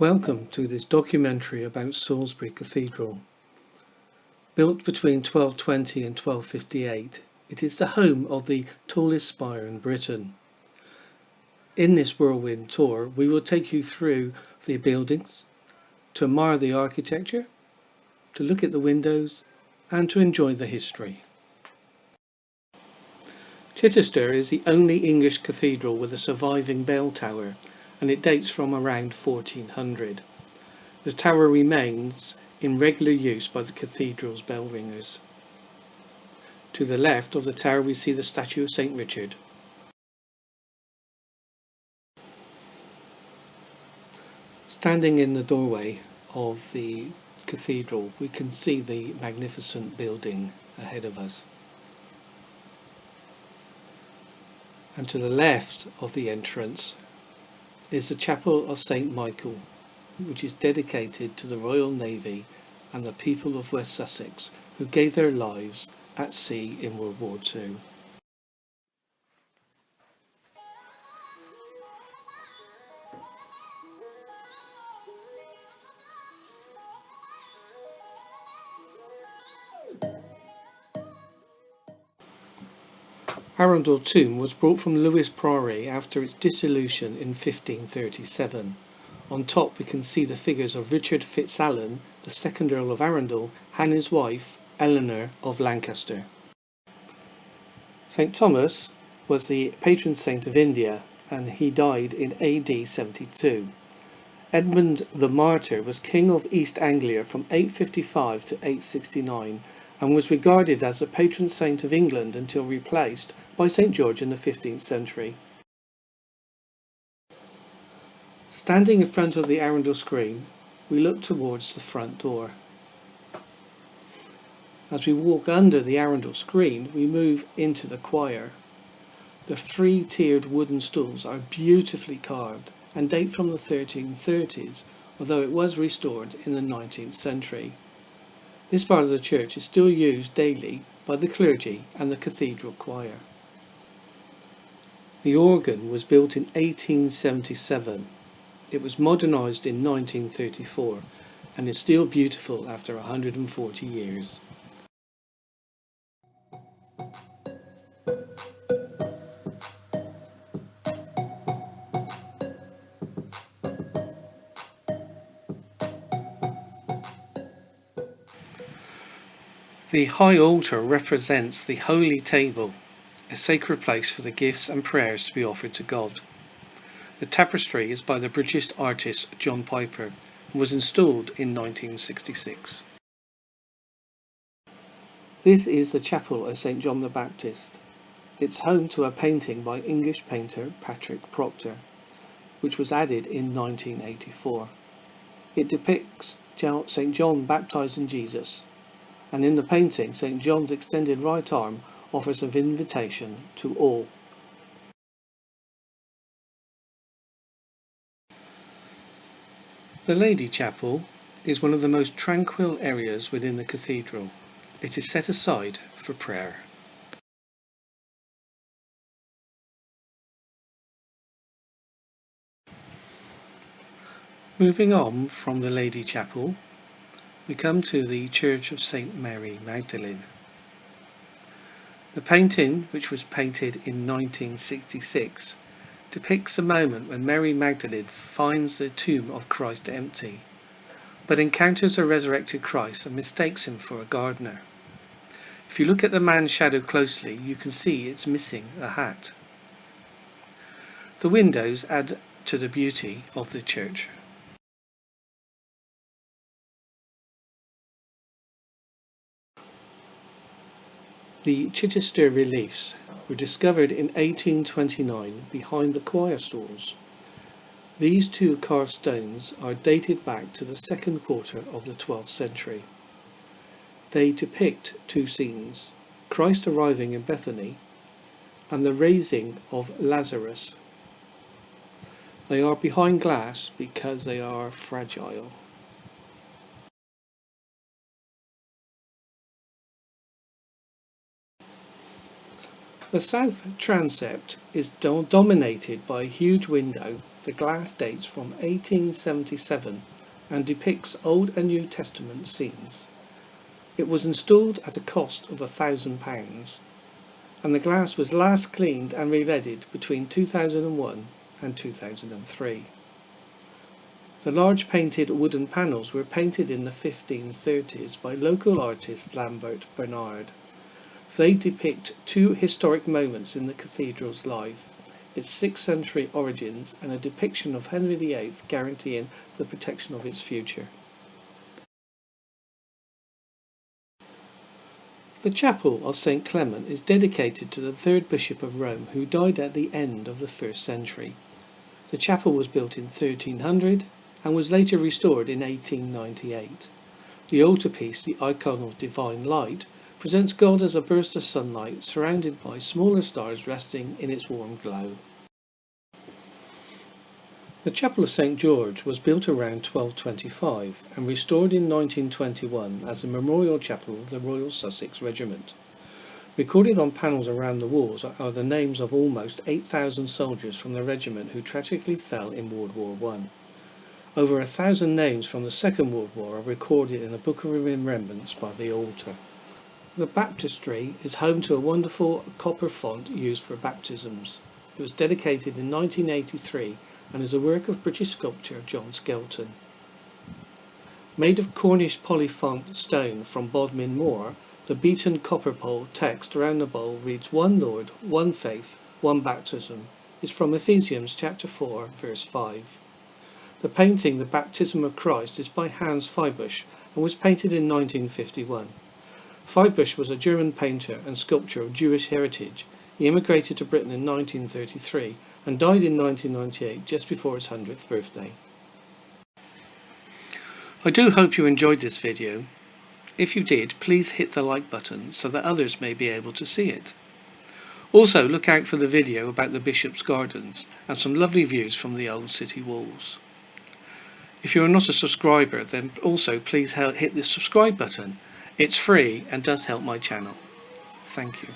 Welcome to this documentary about Salisbury Cathedral. Built between 1220 and 1258, it is the home of the tallest spire in Britain. In this whirlwind tour, we will take you through the buildings, to admire the architecture, to look at the windows, and to enjoy the history. Chichester is the only English cathedral with a surviving bell tower, and it dates from around 1400. The tower remains in regular use by the cathedral's bell ringers. To the left of the tower we see the statue of St. Richard. Standing in the doorway of the cathedral, we can see the magnificent building ahead of us. And to the left of the entrance is the chapel of St. Michael, which is dedicated to the Royal Navy and the people of West Sussex who gave their lives at sea in World War II. Arundel Tomb was brought from Lewes Priory after its dissolution in 1537. On top we can see the figures of Richard FitzAlan, the second Earl of Arundel, and his wife, Eleanor of Lancaster. St. Thomas was the patron saint of India, and he died in AD 72. Edmund the Martyr was king of East Anglia from 855 to 869 and was regarded as the patron saint of England until replaced by St. George in the 15th century. Standing in front of the Arundel screen, we look towards the front door. As we walk under the Arundel screen, we move into the choir. The three-tiered wooden stools are beautifully carved and date from the 1330s, although it was restored in the 19th century. This part of the church is still used daily by the clergy and the cathedral choir. The organ was built in 1877. It was modernised in 1934 and is still beautiful after 140 years. The high altar represents the holy table, a sacred place for the gifts and prayers to be offered to God. The tapestry is by the British artist John Piper and was installed in 1966. This is the chapel of St. John the Baptist. It's home to a painting by English painter Patrick Proctor, which was added in 1984. It depicts St. John baptizing Jesus, and in the painting St. John's extended right arm offers an invitation to all. The Lady Chapel is one of the most tranquil areas within the cathedral. It is set aside for prayer. Moving on from the Lady Chapel, we come to the Church of St. Mary Magdalene. The painting, which was painted in 1966, depicts a moment when Mary Magdalene finds the tomb of Christ empty, but encounters a resurrected Christ and mistakes him for a gardener. If you look at the man's shadow closely, you can see it's missing a hat. The windows add to the beauty of the church. The Chichester reliefs were discovered in 1829 behind the choir stalls. These two carved stones are dated back to the second quarter of the 12th century. They depict two scenes: Christ arriving in Bethany and the raising of Lazarus. They are behind glass because they are fragile. The south transept is dominated by a huge window The glass dates from 1877 and depicts Old and New Testament scenes. It was installed at a cost of £1,000, and the glass was last cleaned and re-leaded between 2001 and 2003. The large painted wooden panels were painted in the 1530s by local artist Lambert Bernard. They depict two historic moments in the cathedral's life, its 6th century origins and a depiction of Henry VIII guaranteeing the protection of its future. The chapel of St. Clement is dedicated to the 3rd Bishop of Rome, who died at the end of the 1st century. The chapel was built in 1300 and was later restored in 1898. The altarpiece, the icon of divine light, presents God as a burst of sunlight surrounded by smaller stars resting in its warm glow. The Chapel of St. George was built around 1225 and restored in 1921 as a memorial chapel of the Royal Sussex Regiment. Recorded on panels around the walls are the names of almost 8,000 soldiers from the regiment who tragically fell in World War I. Over 1,000 names from the Second World War are recorded in a book of remembrance by the altar. The baptistry is home to a wonderful copper font used for baptisms. It was dedicated in 1983 and is a work of British sculptor John Skelton. Made of Cornish polyfont stone from Bodmin Moor, the beaten copper pole text around the bowl reads "One Lord, one faith, one baptism." Is from Ephesians chapter 4 verse 5. The painting The Baptism of Christ is by Hans Feibusch and was painted in 1951. Feibusch was a German painter and sculptor of Jewish heritage. He immigrated to Britain in 1933 and died in 1998, just before his 100th birthday. I do hope you enjoyed this video. If you did, please hit the like button so that others may be able to see it. Also, look out for the video about the Bishop's Gardens and some lovely views from the old city walls. If you are not a subscriber, then also please hit the subscribe button. It's free and does help my channel. Thank you.